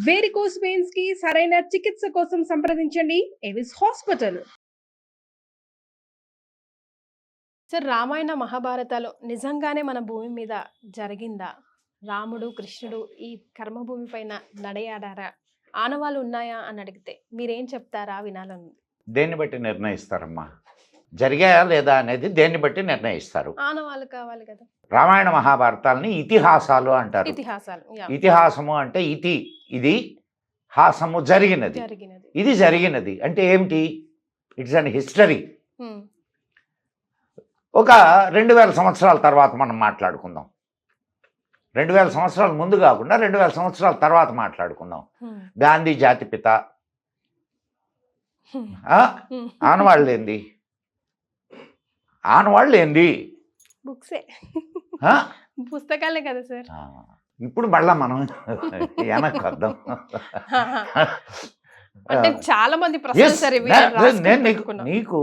Varicose veins కి సరైన చికిత్స కోసం సంప్రదించండి ఎవిస్ హాస్పిటల్. సార్, రామాయణ మహాభారతాలు నిజంగానే మన భూమి మీద జరిగిందా? రాముడు కృష్ణుడు ఈ కర్మభూమి పైన నడయాడారా? ఆనవాళ్ళు ఉన్నాయా అని అడిగితే మీరేం చెప్తారా? వినాలని. దేన్ని బట్టి నిర్ణయిస్తారమ్మా? జరిగాయా లేదా అనేది దేన్ని బట్టి నిర్ణయిస్తారు? ఆనవాళ్ళు కావాలి కదా. రామాయణ మహాభారతాలని ఇతిహాసాలు అంటారు. ఇతిహాసాలు. ఇతిహాసము అంటే ఇది హాసము జరిగినది. ఇది జరిగినది అంటే ఏమిటి? It's an history. ఒక 2000 సంవత్సరాల తర్వాత మనం మాట్లాడుకుందాం. 2000 సంవత్సరాల ముందు కాకుండా 2000 సంవత్సరాల తర్వాత మాట్లాడుకుందాం. గాంధీ జాతిపిత. ఆనవాళ్ళు ఏంది? ఆనవాళ్ళు ఏంది? బుక్సే, పుస్తకాలే కదా సార్. ఇప్పుడు మళ్ళా మనం వెనక్కి వద్దాం. అంటే చాలా మంది నీకు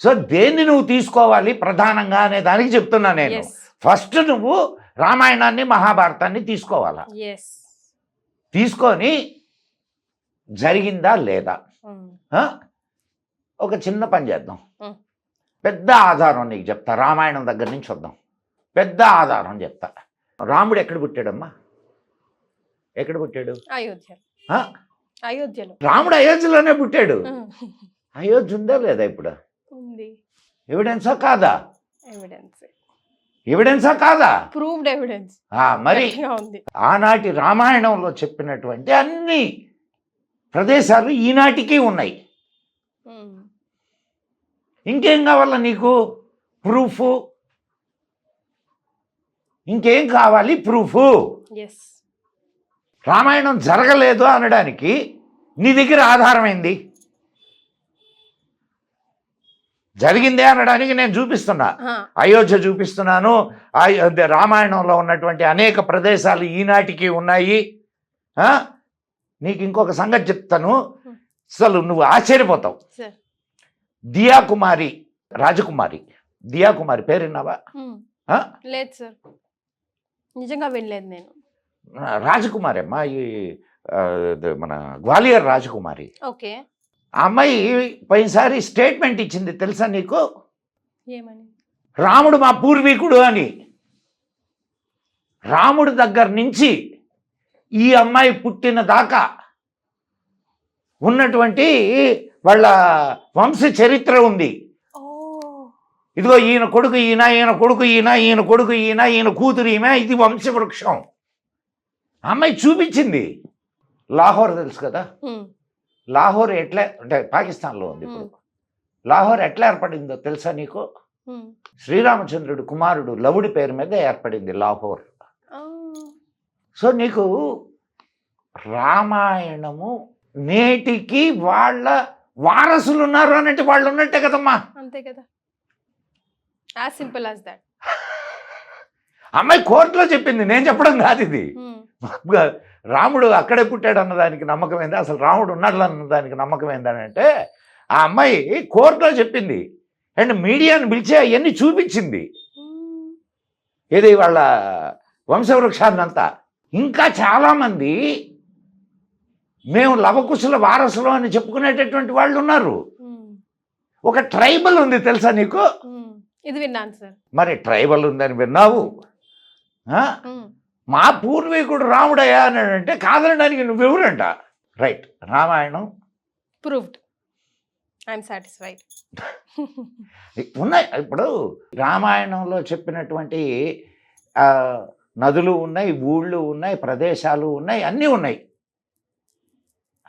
సో దేన్ని నువ్వు తీసుకోవాలి ప్రధానంగా అనే దానికి చెప్తున్నా నేను. ఫస్ట్ నువ్వు రామాయణాన్ని మహాభారతాన్ని తీసుకోవాలా? తీసుకొని జరిగిందా లేదా? ఒక చిన్న పని చేద్దాం. పెద్ద ఆధారం నీకు చెప్తా. రామాయణం దగ్గర నుంచి వద్దాం. పెద్ద ఆధారం చెప్తా. రాముడు ఎక్కడ పుట్టాడమ్మా? ఎక్కడ పుట్టాడు? అయోధ్యలో. రాముడు అయోధ్యలోనే పుట్టాడు. అయోధ్య ఉందా లేదా ఇప్పుడు? ఎవిడెన్సా కాదా? ఎవిడెన్సా కాదా? Proved evidence. మరి ఆనాటి రామాయణంలో చెప్పినటువంటి అన్ని ప్రదేశాలు ఈనాటికి ఉన్నాయి. ఇంకేం కావాలా నీకు? ప్రూఫ్. ఇంకేం కావాలి? ప్రూఫ్. రామాయణం జరగలేదు అనడానికి నీ దగ్గర ఆధారం ఏంది? జరిగిందే అనడానికి నేను చూపిస్తున్నా. అయోధ్య చూపిస్తున్నాను. రామాయణంలో ఉన్నటువంటి అనేక ప్రదేశాలు ఈనాటికి ఉన్నాయి. నీకు ఇంకొక సంగతి చెప్తాను, అసలు నువ్వు ఆశ్చర్యపోతావు. దియాకుమారి, రాజకుమారి దియాకుమారి పేరు విన్నావా? లేదు సార్, నిజంగా వినలేదు నేను. రాజకుమారి అమ్మా, ఈ మన గ్వాలియర్ రాజకుమారి. ఓకే. ఆ అమ్మాయి పోయినసారి స్టేట్మెంట్ ఇచ్చింది తెలుసా నీకు? ఏమని? రాముడు మా పూర్వీకుడు అని. రాముడి దగ్గర నుంచి ఈ అమ్మాయి పుట్టిన దాకా ఉన్నటువంటి వాళ్ళ వంశ చరిత్ర ఉంది. ఇదిగో ఈయన కొడుకు ఈయన, ఈయన కొడుకు ఈయన, ఈయన కొడుకు ఈయన, ఈయన కూతురు ఈమె, ఇది వంశవృక్షం. అమ్మాయి చూపించింది. లాహోర్ తెలుసు కదా? లాహోర్ ఎట్లా అంటే పాకిస్తాన్లో ఉంది ఇప్పుడు. లాహోర్ ఎట్లా ఏర్పడిందో తెలుసా నీకు? శ్రీరామచంద్రుడు కుమారుడు లవుడి పేరు మీద ఏర్పడింది లాహోర్. సో నీకు రామాయణము నేటికి వాళ్ళ వారసులు ఉన్నారు అన్నట్టు వాళ్ళు ఉన్నట్టే కదమ్మా. అంతే కదా. As simple as that. అమ్మాయి కోర్టులో చెప్పింది, నేను చెప్పడం కాదు ఇది. రాముడు అక్కడే పుట్టాడు అన్నదానికి నమ్మకం ఏంది? అసలు రాముడు ఉన్నాడు అన్నదానికి నమ్మకం ఏందని అంటే ఆ అమ్మాయి కోర్టులో చెప్పింది. అండ్ మీడియాని పిలిచి అవన్నీ చూపించింది. ఇది వాళ్ళ వంశవృక్షాన్నంతా. ఇంకా చాలామంది మేము లవకుశుల వారసులు అని చెప్పుకునేటటువంటి వాళ్ళు ఉన్నారు. ఒక ట్రైబల్ ఉంది తెలుసా నీకు? ఇది విన్నాను సార్. మరి ట్రైబల్ ఉందని విన్నావు? మా పూర్వీకుడు రాముడయ్యా అని అంటే కాదనడానికి నువ్వెవరంట? Right. Ramayanam proved. I'm satisfied. ఉన్నాయి. ఇప్పుడు రామాయణంలో చెప్పినటువంటి నదులు ఉన్నాయి, ఊళ్ళు ఉన్నాయి, ప్రదేశాలు ఉన్నాయి, అన్నీ ఉన్నాయి.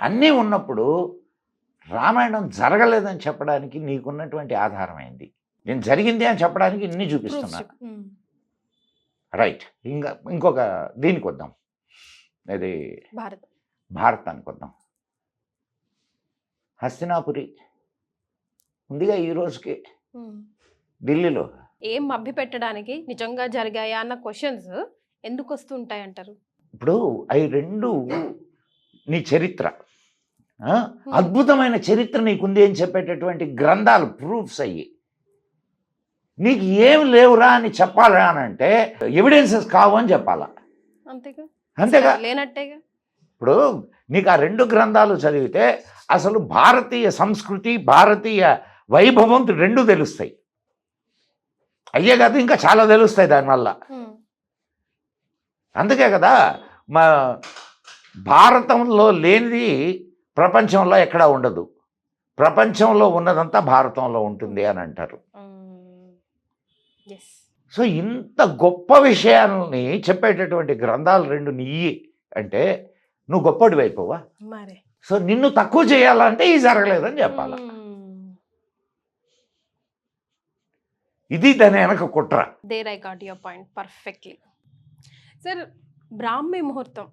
అన్నీ ఉన్నప్పుడు రామాయణం జరగలేదని చెప్పడానికి నీకున్నటువంటి ఆధారం ఏంది? నేను జరిగింది అని చెప్పడానికి ఇన్ని చూపిస్తున్నా. రైట్. ఇంకొక దీనికి వద్దాం. ఇది భారతానికి వద్దాం. హస్తినాపురి ఉందిగా ఈ రోజుకి ఢిల్లీలో. ఏం మభ్య పెట్టడానికి నిజంగా జరిగాయా అన్న క్వశ్చన్స్ ఎందుకు వస్తుంటాయి అంటారు? ఇప్పుడు అవి రెండు నీ చరిత్ర, అద్భుతమైన చరిత్ర నీకుంది అని చెప్పేటటువంటి గ్రంథాలు, ప్రూఫ్స్ అయ్యి. నీకు ఏం లేవురా అని చెప్పాలా అని అంటే ఎవిడెన్సెస్ కావు అని చెప్పాలా. అంతేగా. అంతేగా. లేనట్టేగా. ఇప్పుడు నీకు ఆ 2 గ్రంథాలు చదివితే అసలు భారతీయ సంస్కృతి, భారతీయ వైభవం 2 తెలుస్తాయి. అయ్యే కాదు ఇంకా చాలా తెలుస్తాయి దానివల్ల. అందుకే కదా మా భారతంలో లేనిది ప్రపంచంలో ఎక్కడా ఉండదు, ప్రపంచంలో ఉన్నదంతా భారతంలో ఉంటుంది అని అంటారు. సో ఇంత గొప్ప విషయాలని చెప్పేటటువంటి గ్రంథాలు 2 నీయి అంటే నువ్వు గొప్పడివి అయిపోవా? మరి సో నిన్ను తక్కువ చేయాలంటే ఇది జరగలేదని చెప్పాలి. ఇది దాని వెనక కుట్ర. There I got your point perfectly. Sir, బ్రాహ్మీ ముహూర్తం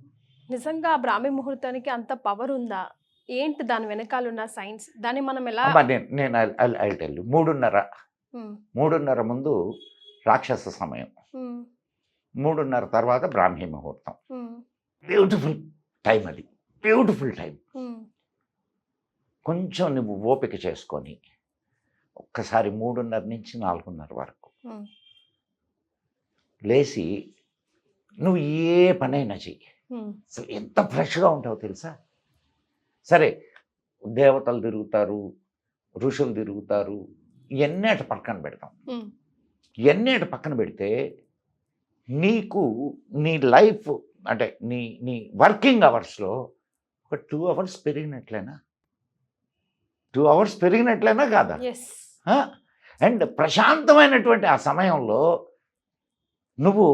నిజంగా ఆ బ్రాహ్మీ ముహూర్తానికి అంత పవర్ ఉందా? ఏంటి దాని వెనకాల ఉన్న సైన్స్? దాన్ని మనం ఎలా? నేను ఐ టెల్ యు. 3:30 ముందు రాక్షస సమయం, 3:30 తర్వాత బ్రాహ్మీ ముహూర్తం. బ్యూటిఫుల్ టైం, అది బ్యూటిఫుల్ టైం. కొంచెం నువ్వు ఓపిక చేసుకొని ఒక్కసారి 3:30 నుంచి 4:30 వరకు లేచి నువ్వు ఏ పనైనా చెయ్యి. అసలు ఎంత ఫ్రెష్గా ఉంటావో తెలుసా? సరే, దేవతలు తిరుగుతారు, ఋషులు తిరుగుతారు, ఇవన్నీ అటు పక్కన పెడతాం. ఇవన్నీ అటు పక్కన పెడితే నీకు నీ లైఫ్ అంటే నీ వర్కింగ్ అవర్స్లో ఒక 2 అవర్స్ పెరిగినట్లేనా? 2 అవర్స్ పెరిగినట్లేనా కాదా? అండ్ ప్రశాంతమైనటువంటి ఆ సమయంలో నువ్వు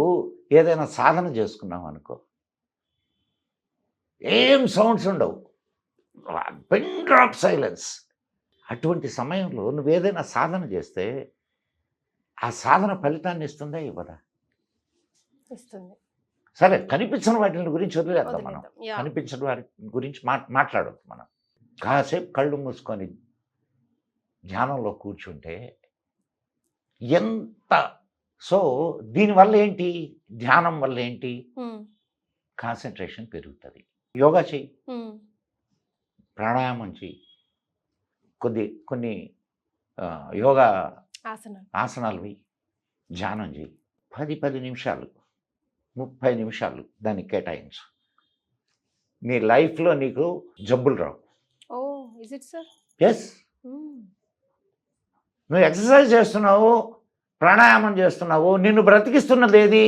ఏదైనా సాధన చేసుకున్నావు అనుకో, ఏం సౌండ్స్ ఉండవు, పిన్ డ్రాప్ సైలెన్స్. అటువంటి సమయంలో నువ్వు ఏదైనా సాధన చేస్తే ఆ సాధన ఫలితాన్ని ఇస్తుందా, ఇవ్వదా? ఇస్తుంది. సరే, కనిపించిన వాటి గురించి వదిలేద్దాం మనం. కనిపించిన వాటి గురించి మాట్లాడొద్దు మనం. కాసేపు కళ్ళు మూసుకొని ధ్యానంలో కూర్చుంటే ఎంత. సో దీనివల్ల ఏంటి? ధ్యానం వల్ల ఏంటి? కాన్సన్ట్రేషన్ పెరుగుతుంది. యోగా చెయ్యి, ప్రాణాయామం చెయ్యి, కొన్ని యోగా ఆసనాలు వెయ్యి, ధ్యానం చెయ్యి. 10 నిమిషాలు 30 నిమిషాలు దానికి కేటాయించు. నీ లైఫ్లో నీకు జబ్బులు రావు. ఎస్, నువ్వు ఎక్సర్సైజ్ చేస్తున్నావు, ప్రాణాయామం చేస్తున్నావు, నిన్ను బ్రతికిస్తున్నది ఏది?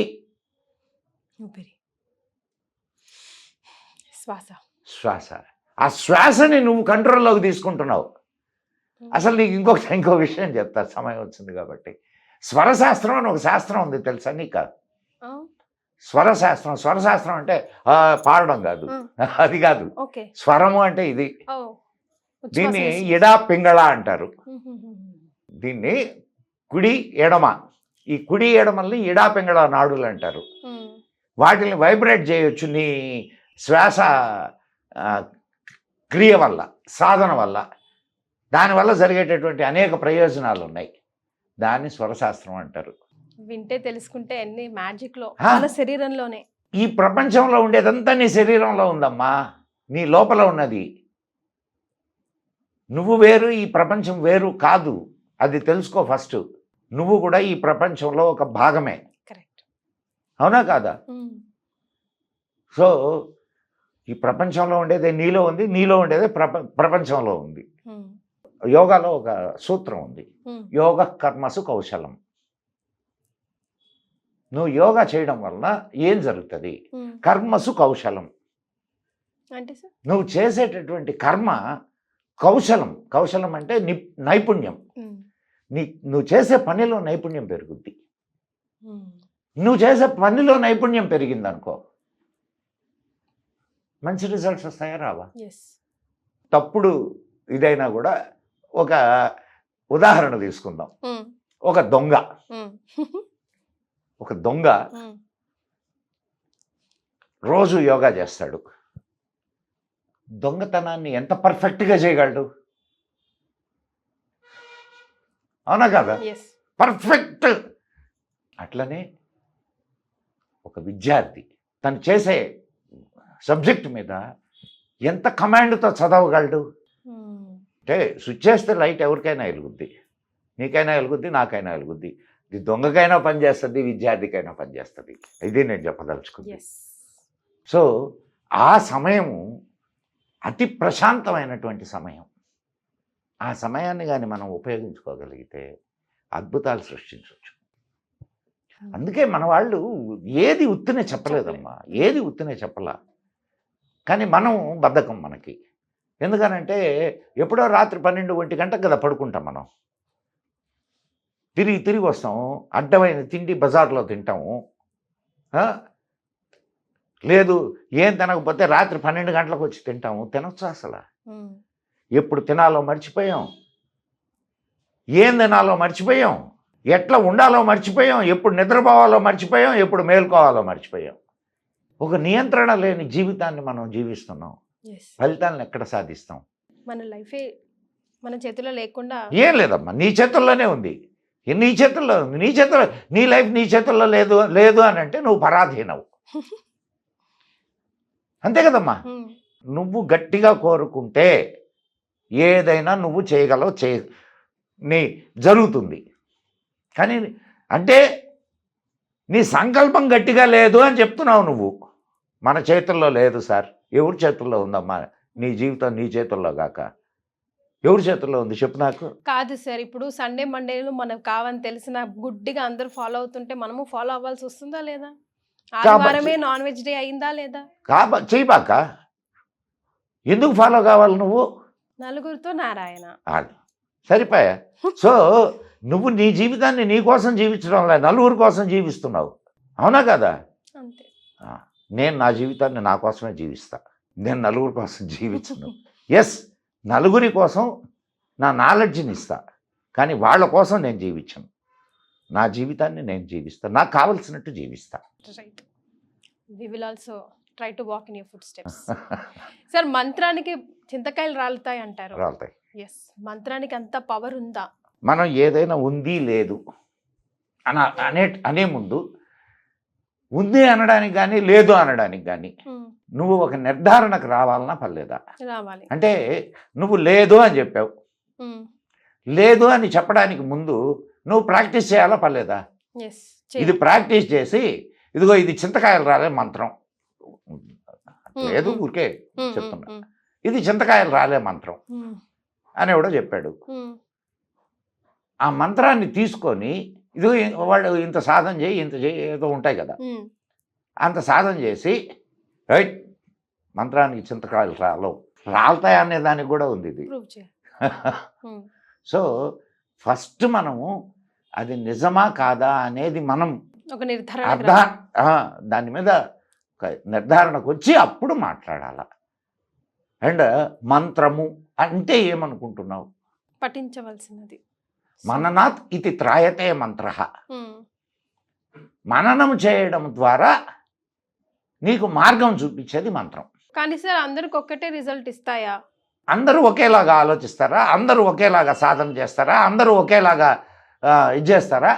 శ్వాస. ఆ శ్వాసని నువ్వు కంట్రోల్లోకి తీసుకుంటున్నావు. అసలు నీకు ఇంకో విషయం చెప్తా, సమయం వచ్చింది కాబట్టి. స్వరశాస్త్రం అని ఒక శాస్త్రం ఉంది, తెలుసా నీకు? స్వరశాస్త్రం అంటే పాడడం కాదు, అది కాదు. స్వరము అంటే ఇది. దీన్ని ఎడా పింగళ అంటారు. దీన్ని కుడి ఎడమ, ఈ కుడి ఎడమల్ని ఎడా పింగళ నాడులు అంటారు. వాటిని వైబ్రేట్ చేయొచ్చు నీ శ్వాస క్రియ వల్ల, సాధన వల్ల. దానివల్ల జరిగేటటువంటి అనేక ప్రయోజనాలు ఉన్నాయి. దాన్ని స్వరశాస్త్రం అంటారు. వింటే తెలుసుకుంటే అన్ని మ్యాజిక్ లో మన శరీరంలోనే. ఈ ప్రపంచంలో ఉండేదంతా నీ శరీరంలో ఉందమ్మా, నీ లోపల ఉన్నది. నువ్వు వేరు, ఈ ప్రపంచం వేరు కాదు. అది తెలుసుకో ఫస్ట్. నువ్వు కూడా ఈ ప్రపంచంలో ఒక భాగమే. కరెక్ట్, అవునా కాదా? సో ఈ ప్రపంచంలో ఉండేదే నీలో ఉంది, నీలో ఉండేదే ప్రపంచంలో ఉంది. యోగాలో ఒక సూత్రం ఉంది, యోగ కర్మసు కౌశలం. నువ్వు యోగా చేయడం వలన ఏం జరుగుతుంది? కర్మసు కౌశలం. నువ్వు చేసేటటువంటి కర్మ కౌశలం. కౌశలం అంటే నైపుణ్యం. నువ్వు చేసే పనిలో నైపుణ్యం పెరుగుద్ది. నువ్వు చేసే పనిలో నైపుణ్యం పెరిగిందనుకో, మంచి రిజల్ట్స్ వస్తాయా, రావా? తప్పుడు ఇదైనా కూడా ఒక ఉదాహరణ తీసుకుందాం. ఒక దొంగ రోజు యోగా చేస్తాడు. దొంగతనాన్ని ఎంత పర్ఫెక్ట్గా చేయగలడు? అవునా కదా? పర్ఫెక్ట్. అట్లనే ఒక విద్యార్థి తను చేసే సబ్జెక్ట్ మీద ఎంత కమాండ్తో చదవగలడు? అంటే స్విచ్ చేస్తే లైట్ ఎవరికైనా వెలుగుద్ది, నీకైనా వెలుగుద్ది, నాకైనా వెలుగుద్ది. ఇది దొంగకైనా పనిచేస్తుంది, విద్యార్థికైనా పనిచేస్తుంది. ఇది నేను చెప్పదలుచుకుంది. సో ఆ సమయము అతి ప్రశాంతమైనటువంటి సమయం. ఆ సమయాన్ని కానీ మనం ఉపయోగించుకోగలిగితే అద్భుతాలు సృష్టించవచ్చు. అందుకే మన వాళ్ళు ఏది ఉత్తినే చెప్పలేదమ్మా, ఏది ఉత్తినే చెప్పలా. కానీ మనం బద్ధకం మనకి. ఎందుకనంటే ఎప్పుడో రాత్రి 12-1 గంటకు కదా పడుకుంటాం మనం. తిరిగి వస్తాం, అడ్డమైన తిండి బజార్లో తింటాము. లేదు ఏం తినకపోతే రాత్రి 12 గంటలకు వచ్చి తింటాము. తినొచ్చు అసలు. ఎప్పుడు తినాలో మర్చిపోయాం, ఏం తినాలో మర్చిపోయాం, ఎట్లా ఉండాలో మర్చిపోయాం, ఎప్పుడు నిద్రపోవాలో మర్చిపోయాం, ఎప్పుడు మేల్కోవాలో మర్చిపోయాం. ఒక నియంత్రణ లేని జీవితాన్ని మనం జీవిస్తున్నాం. ఫలితాలను ఎక్కడ సాధిస్తాం? మన లైఫే మన చేతిలో లేకుండా ఏం లేదమ్మా, నీ చేతుల్లోనే ఉంది. నీ చేతుల్లో ఉంది, నీ లైఫ్ నీ చేతుల్లో లేదు అని అంటే నువ్వు పరాధీనవు. అంతే కదమ్మా. నువ్వు గట్టిగా కోరుకుంటే ఏదైనా నువ్వు చేయగలవు, నీ జరుగుతుంది. కానీ అంటే నీ సంకల్పం గట్టిగా లేదు అని చెప్తున్నావు నువ్వు. మన చేతుల్లో లేదు సార్. ఎవరి చేతుల్లో ఉందమ్మా? నీ జీవితం నీ చేతుల్లో కాక ఎవరి చేతుల్లో ఉంది చెప్పు నాకు. కాదు సార్, ఇప్పుడు సండే మండేలు మనకు కావని తెలిసిన గుడ్డిగా అందరూ ఫాలో అవుతుంటే మనము ఫాలో అవ్వాల్సి వస్తుందా లేదా? ఆదివారమే నాన్ వెజ్ డే అయిందా లేదా? చేయబాక. ఎందుకు ఫాలో కావాలి నువ్వు? నలుగురితో నారాయణ సరిపోయా. సో నువ్వు నీ జీవితాన్ని నీ కోసం జీవించడం లేదు, నలుగురి కోసం జీవిస్తున్నావు. అవునా కదా? అంతే. నేను నా జీవితాన్ని నా కోసమే జీవిస్తా, నేను నలుగురి కోసం జీవించను. ఎస్, నలుగురి కోసం నా నాలెడ్జ్ని ఇస్తా, కానీ వాళ్ళ కోసం నేను జీవించను. నా జీవితాన్ని నేను జీవిస్తా, నాకు కావలసినట్టు జీవిస్తా. Right. We will also try to walk in your footsteps. Sir, మంత్రానికి చింతకాయలు రాలుతాయి అంటారు. రాలుతాయి. ఎస్, మంత్రానికి అంత పవర్ ఉందా? మనం ఏదైనా ఉంది లేదు అనే ముందు ఉంది అనడానికి కానీ లేదు అనడానికి కానీ నువ్వు ఒక నిర్ధారణకు రావాలన్నా పర్లేదా? రావాలి. అంటే నువ్వు లేదు అని చెప్పావు, లేదు అని చెప్పడానికి ముందు నువ్వు ప్రాక్టీస్ చేయాలా పర్లేదా? ఇది ప్రాక్టీస్ చేసి ఇదిగో ఇది చింతకాయలు రాలే మంత్రం లేదు, ఊరికే చెప్తున్నా, ఇది చింతకాయలు రాలే మంత్రం అని ఎవడో చెప్పాడు. ఆ మంత్రాన్ని తీసుకొని ఇది వాడు ఇంత సాధన చేయి ఇంత చేయి ఏదో ఉంటాయి కదా, అంత సాధన చేసి రైట్ మంత్రానికి చింతకాయలు రాలుతాయి అనే దానికి కూడా ఉంది ఇది. సో ఫస్ట్ మనము అది నిజమా కాదా అనేది మనం దాని మీద నిర్ధారణకు వచ్చి అప్పుడు మాట్లాడాల. అండ్ మంత్రము అంటే ఏమనుకుంటున్నావు? పఠించవలసినది. మననాత్ ఇది త్రాయతే మంత్ర. మననం చేయడం ద్వారా నీకు మార్గం చూపించేది మంత్రం. కానీ సార్, అందరికి ఒక్కటే రిజల్ట్ ఇస్తాయా? అందరూ ఒకేలాగా ఆలోచిస్తారా? అందరూ ఒకేలాగా సాధన చేస్తారా? అందరూ ఒకేలాగా ఇది చేస్తారా?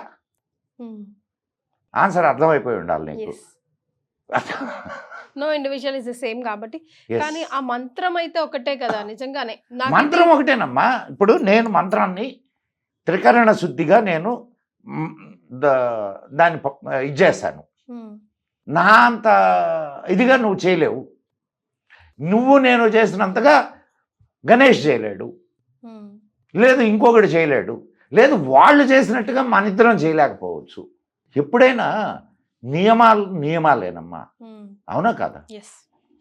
ఆన్సర్ అర్థమైపోయి ఉండాలి నీకు. No individual is the same కాబట్టి. కానీ ఆ మంత్రం అయితే ఒకటే కదా నిజంగానే? మంత్రం ఒకటేనమ్మా. ఇప్పుడు నేను మంత్రాన్ని త్రికరణ శుద్ధిగా నేను దాన్ని ఇది చేస్తాను. నా అంత ఇదిగా నువ్వు చేయలేవు. నువ్వు నేను చేసినంతగా గణేష్ చేయలేడు, లేదు ఇంకొకటి చేయలేడు, లేదు వాళ్ళు చేసినట్టుగా మన ఇద్దరం చేయలేకపోవచ్చు. ఎప్పుడైనా నియమాలేనమ్మా. అవునా కదా?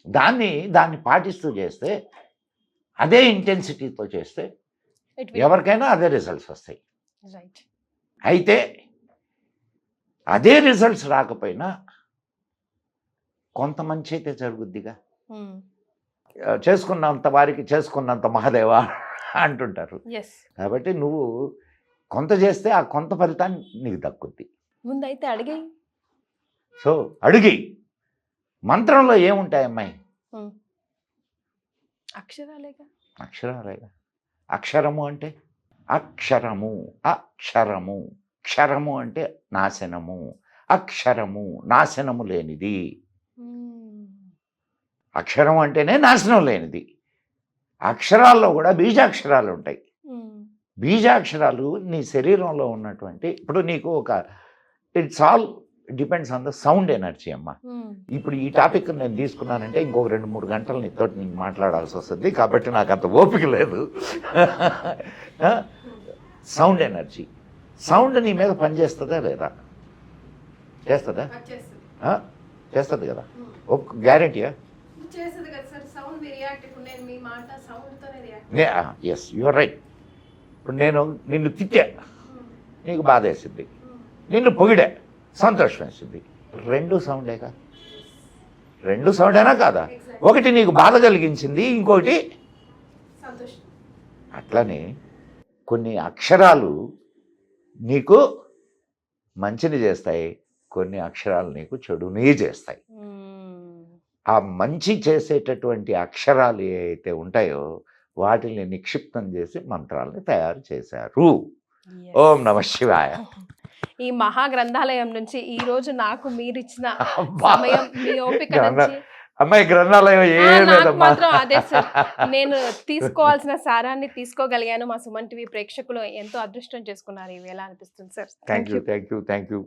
దాన్ని పాటిస్తూ చేస్తే, అదే ఇంటెన్సిటీతో చేస్తే ఎవరికైనా అదే రిజల్ట్స్ వస్తాయి. అయితే అదే రిజల్ట్స్ రాకపోయినా కొంత మంచి అయితే జరుగుద్దిగా. చేసుకున్నంత వారికి చేసుకున్నంత మహాదేవ అంటుంటారు. కాబట్టి నువ్వు కొంత చేస్తే ఆ కొంత ఫలితాన్ని నీకు దక్కుద్ది. ముందైతే అడిగి సో అడిగి మంత్రంలో ఏముంటాయి అమ్మాయి? అక్షరాలేగా. అక్షరము అంటే అక్షరము, అక్షరము, క్షరము అంటే నాశనము, అక్షరము నాశనము లేనిది. అక్షరం అంటేనే నాశనం లేనిది. అక్షరాల్లో కూడా బీజాక్షరాలు ఉంటాయి. బీజాక్షరాలు నీ శరీరంలో ఉన్నటువంటి, ఇప్పుడు నీకు ఒక it's all depends on the sound energy అమ్మ. ఇప్పుడు ఈ టాపిక్ నేను తీసుకున్నానంటే ఇంకొక 2-3 గంటలు నీతో నేను మాట్లాడాల్సి వస్తుంది, కాబట్టి నాకు అంత ఓపిక లేదు. సౌండ్ ఎనర్జీ, సౌండ్ నీ మీద పనిచేస్తుందా లేదా? చేస్తుందా? చేస్తుంది కదా, ఒక గ్యారంటీయా? Yes, your right. ఇప్పుడు నేను నిన్ను తిట్టా, నీకు బాధ వేసింది, నిన్ను పొగిడా, సంతోషం వేసింది. 2 సౌండేగా, 2 సౌండేనా కాదా? ఒకటి నీకు బాధ కలిగించింది, ఇంకోటి అట్లనే కొన్ని అక్షరాలు నీకు మంచిని చేస్తాయి, కొన్ని అక్షరాలు నీకు చెడుని చేస్తాయి. ఆ మంచి చేసేటటువంటి అక్షరాలు ఏవైతే ఉంటాయో వాటిని నిక్షిప్తం చేసి మంత్రాలని తయారు చేశారు. ఓం నమ శివాయ. ఈ మహా గ్రంథాలయం నుంచి ఈ రోజు నాకు మీరు ఇచ్చిన అబ్బా. సమయం, మీ ఓపిక నుంచి అమ్మాయి గ్రంథాలయం నాకు ఏం లేదమ్మా. మాత్రం అదే సార్, నేను తీసుకోవాల్సిన సారాన్ని తీసుకోగలిగాను. మా సుమన్ టీవీ ప్రేక్షకులు ఎంతో అదృష్టం చేసుకున్నారు ఈ వేళ అనిపిస్తుంది సార్. Thank you.